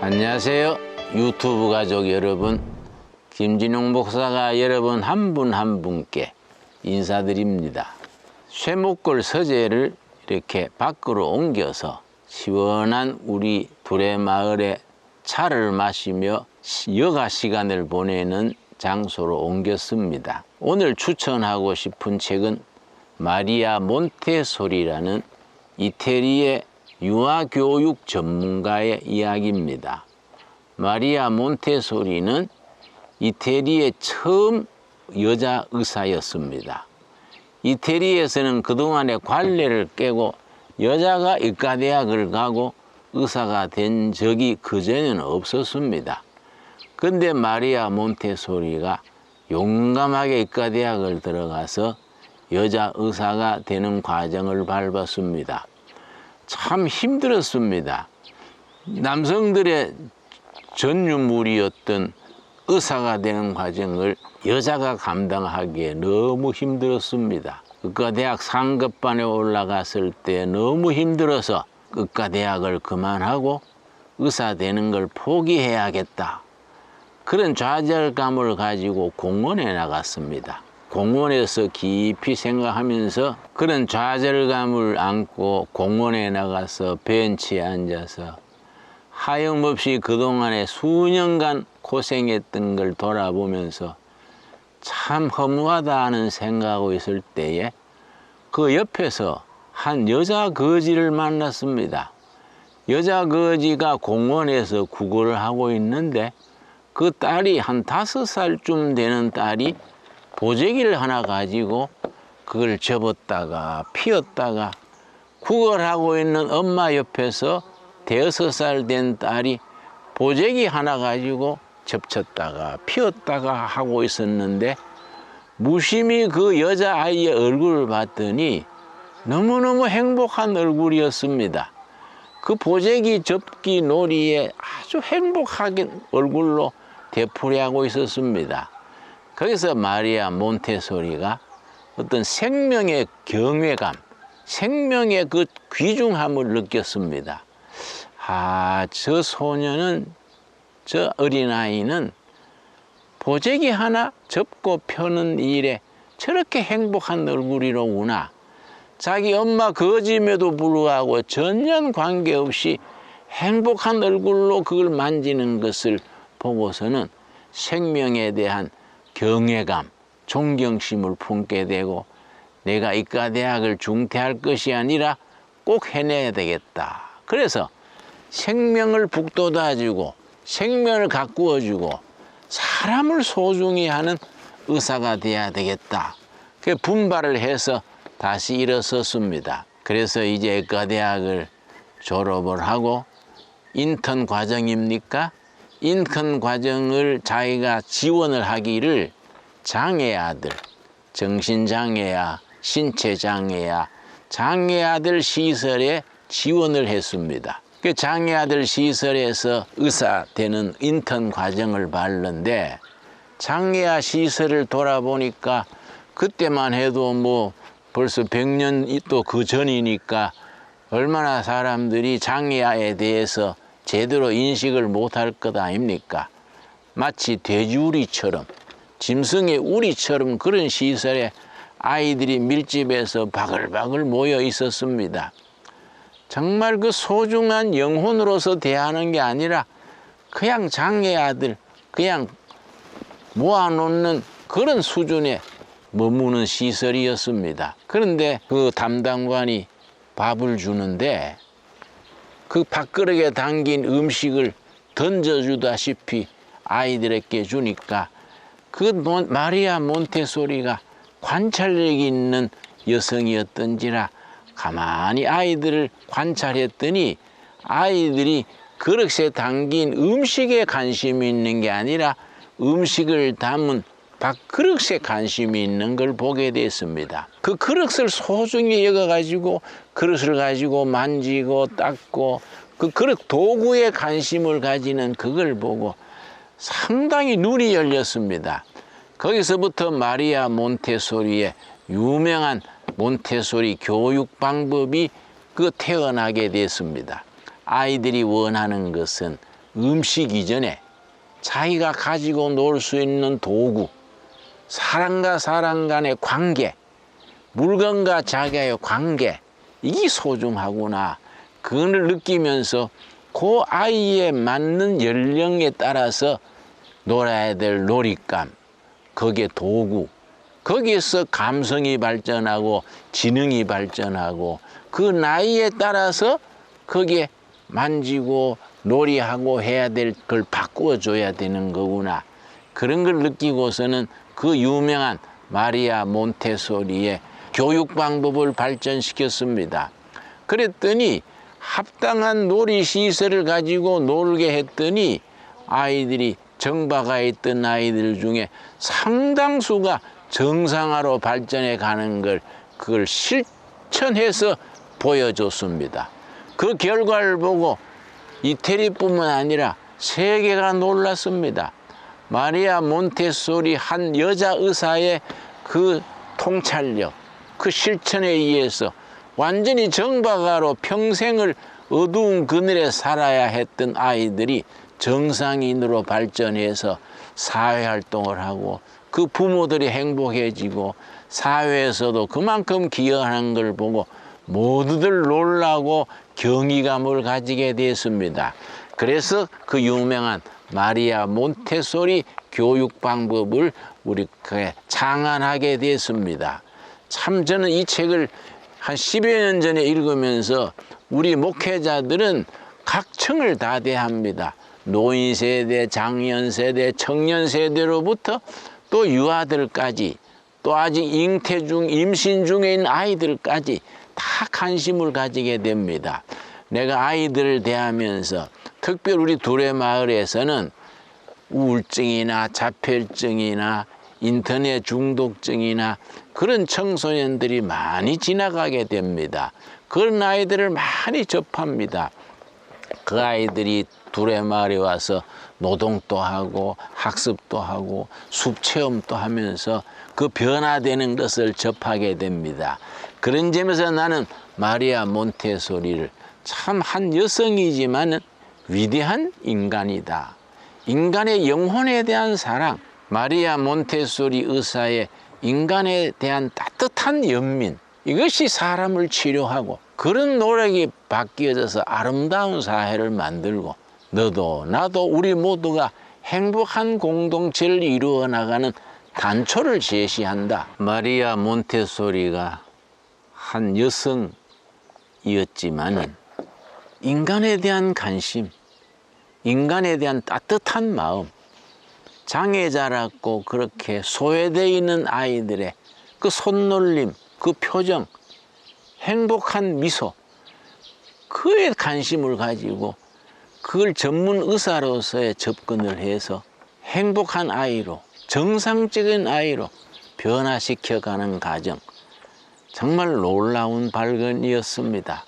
안녕하세요. 유튜브 가족 여러분, 김진용 목사가 여러분 한 분 한 분께 인사드립니다. 쇠목골 서재를 이렇게 밖으로 옮겨서 시원한 우리 둘의 마을에 차를 마시며 여가 시간을 보내는 장소로 옮겼습니다. 오늘 추천하고 싶은 책은 마리아 몬테소리라는 이태리의 유아교육 전문가의 이야기입니다. 마리아 몬테소리는 이태리의 처음 여자 의사였습니다. 이태리에서는 그동안의 관례를 깨고 여자가 의과대학을 가고 의사가 된 적이 그전에는 없었습니다. 근데 마리아 몬테소리가 용감하게 의과대학을 들어가서 여자 의사가 되는 과정을 밟았습니다. 참 힘들었습니다. 남성들의 전유물이었던 의사가 되는 과정을 여자가 감당하기에 너무 힘들었습니다. 의과대학 상급반에 올라갔을 때 너무 힘들어서 의과대학을 그만하고 의사 되는 걸 포기해야겠다. 그런 좌절감을 가지고 공원에 나갔습니다. 공원에서 깊이 생각하면서 그런 좌절감을 안고 공원에 나가서 벤치에 앉아서 하염없이 그동안에 수년간 고생했던 걸 돌아보면서 참 허무하다 하는 생각하고 있을 때에 그 옆에서 한 여자 거지를 만났습니다. 여자 거지가 공원에서 구걸을 하고 있는데 그 딸이 한 5살쯤 되는 딸이 보재기를 하나 가지고 그걸 접었다가 피웠다가 구걸하고 있는 엄마 옆에서 5살 된 딸이 보재기 하나 가지고 접쳤다가 피웠다가 하고 있었는데 무심히 그 여자아이의 얼굴을 봤더니 너무너무 행복한 얼굴이었습니다. 그 보재기 접기 놀이에 아주 행복하게 얼굴로 되풀이하고 있었습니다. 거기서 마리아 몬테소리가 어떤 생명의 경외감, 생명의 그 귀중함을 느꼈습니다. 저 소녀는, 저 어린아이는 보재기 하나 접고 펴는 일에 저렇게 행복한 얼굴이로구나. 자기 엄마 거짐에도 불구하고 전혀 관계없이 행복한 얼굴로 그걸 만지는 것을 보고서는 생명에 대한 경외감, 존경심을 품게 되고 내가 의과대학을 중퇴할 것이 아니라 꼭 해내야 되겠다. 그래서 생명을 북돋아주고 생명을 가꾸어주고 사람을 소중히 하는 의사가 돼야 되겠다. 그 분발을 해서 다시 일어섰습니다. 그래서 이제 의과대학을 졸업을 하고 인턴 과정입니까? 인턴 과정을 자기가 지원을 하기를 장애아들, 정신장애야, 신체장애야, 장애아들 시설에 지원을 했습니다. 그 장애아들 시설에서 의사 되는 인턴 과정을 밟는데 장애아 시설을 돌아보니까 그때만 해도 뭐 벌써 100년 또 그 전이니까 얼마나 사람들이 장애아에 대해서 제대로 인식을 못할 것 아닙니까? 마치 돼지우리처럼 짐승의 우리처럼 그런 시설에 아이들이 밀집해서 바글바글 모여 있었습니다. 정말 그 소중한 영혼으로서 대하는 게 아니라 그냥 장애아들 그냥 모아놓는 그런 수준에 머무는 시설이었습니다. 그런데 그 담당관이 밥을 주는데 그 밥그릇에 담긴 음식을 던져주다시피 아이들에게 주니까 그 마리아 몬테소리가 관찰력이 있는 여성이었던지라 가만히 아이들을 관찰했더니 아이들이 그릇에 담긴 음식에 관심이 있는 게 아니라 음식을 담은 밥그릇에 관심이 있는 걸 보게 됐습니다. 그 그릇을 소중히 여겨가지고 그릇을 가지고 만지고 닦고 그 그릇 도구에 관심을 가지는 그걸 보고 상당히 눈이 열렸습니다. 거기서부터 마리아 몬테소리의 유명한 몬테소리 교육 방법이 태어나게 됐습니다. 아이들이 원하는 것은 음식 이전에 자기가 가지고 놀 수 있는 도구, 사람과 사람 간의 관계, 물건과 자기의 관계, 이게 소중하구나. 그걸 느끼면서 그 아이에 맞는 연령에 따라서 놀아야 될 놀잇감, 거기에 도구, 거기에서 감성이 발전하고 지능이 발전하고 그 나이에 따라서 거기에 만지고 놀이하고 해야 될 걸 바꾸어 줘야 되는 거구나. 그런 걸 느끼고서는 그 유명한 마리아 몬테소리의 교육 방법을 발전시켰습니다. 그랬더니 합당한 놀이 시설을 가지고 놀게 했더니 아이들이 정바가 있던 아이들 중에 상당수가 정상화로 발전해 가는 걸 그걸 실천해서 보여줬습니다. 그 결과를 보고 이태리뿐만 아니라 세계가 놀랐습니다. 마리아 몬테소리 한 여자 의사의 그 통찰력, 그 실천에 의해서 완전히 정박아로 평생을 어두운 그늘에 살아야 했던 아이들이 정상인으로 발전해서 사회활동을 하고 그 부모들이 행복해지고 사회에서도 그만큼 기여하는 걸 보고 모두들 놀라고 경이감을 가지게 됐습니다. 그래서 그 유명한 마리아 몬테소리 교육 방법을 우리가 창안하게 됐습니다. 참 저는 이 책을 한 10여 년 전에 읽으면서 우리 목회자들은 각 층을 다 대합니다. 노인 세대, 장년 세대, 청년 세대로부터 또 유아들까지 또 아직 잉태 중, 임신 중에 있는 아이들까지 다 관심을 가지게 됩니다. 내가 아이들을 대하면서 특별히 우리 두레마을에서는 우울증이나 자폐증이나 인터넷 중독증이나 그런 청소년들이 많이 지나가게 됩니다. 그런 아이들을 많이 접합니다. 그 아이들이 두레마을에 와서 노동도 하고 학습도 하고 숲체험도 하면서 그 변화되는 것을 접하게 됩니다. 그런 점에서 나는 마리아 몬테소리를 참 한 여성이지만 위대한 인간이다. 인간의 영혼에 대한 사랑, 마리아 몬테소리 의사의 인간에 대한 따뜻한 연민, 이것이 사람을 치료하고 그런 노력이 바뀌어져서 아름다운 사회를 만들고 너도 나도 우리 모두가 행복한 공동체를 이루어 나가는 단초를 제시한다. 마리아 몬테소리가 한 여성이었지만은 인간에 대한 관심, 인간에 대한 따뜻한 마음, 장애자라고 그렇게 소외되어 있는 아이들의 그 손놀림, 그 표정, 행복한 미소, 그에 관심을 가지고 그걸 전문 의사로서의 접근을 해서 행복한 아이로, 정상적인 아이로 변화시켜가는 과정, 정말 놀라운 발견이었습니다.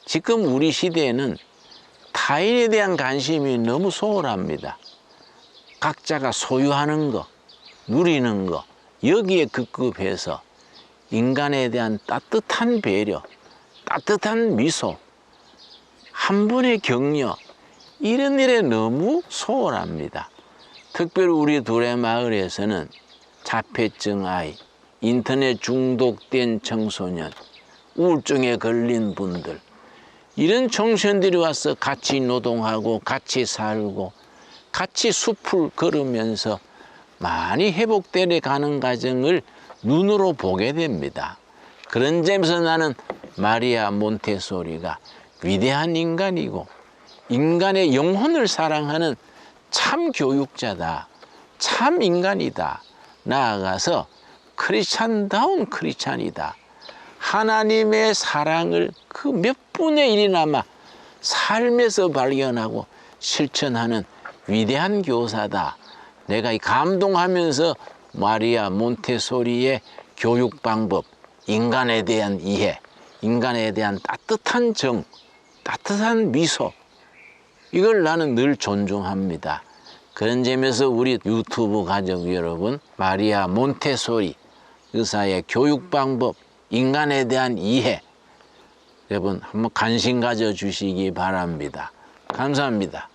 지금 우리 시대에는 타인에 대한 관심이 너무 소홀합니다. 각자가 소유하는 거, 누리는 거, 여기에 급급해서 인간에 대한 따뜻한 배려, 따뜻한 미소, 한 번의 격려, 이런 일에 너무 소홀합니다. 특별히 우리 두레마을에서는 자폐증 아이, 인터넷 중독된 청소년, 우울증에 걸린 분들, 이런 청소년들이 와서 같이 노동하고 같이 살고 같이 숲을 걸으면서 많이 회복되어 가는 과정을 눈으로 보게 됩니다. 그런 점에서 나는 마리아 몬테소리가 위대한 인간이고 인간의 영혼을 사랑하는 참 교육자다, 참 인간이다. 나아가서 크리스찬다운 크리스찬이다. 하나님의 사랑을 그 몇 분의 1이나마 삶에서 발견하고 실천하는 위대한 교사다. 내가 감동하면서 마리아 몬테소리의 교육 방법, 인간에 대한 이해, 인간에 대한 따뜻한 정, 따뜻한 미소, 이걸 나는 늘 존중합니다. 그런 점에서 우리 유튜브 가족 여러분, 마리아 몬테소리 의사의 교육 방법, 인간에 대한 이해, 여러분 한번 관심 가져주시기 바랍니다. 감사합니다.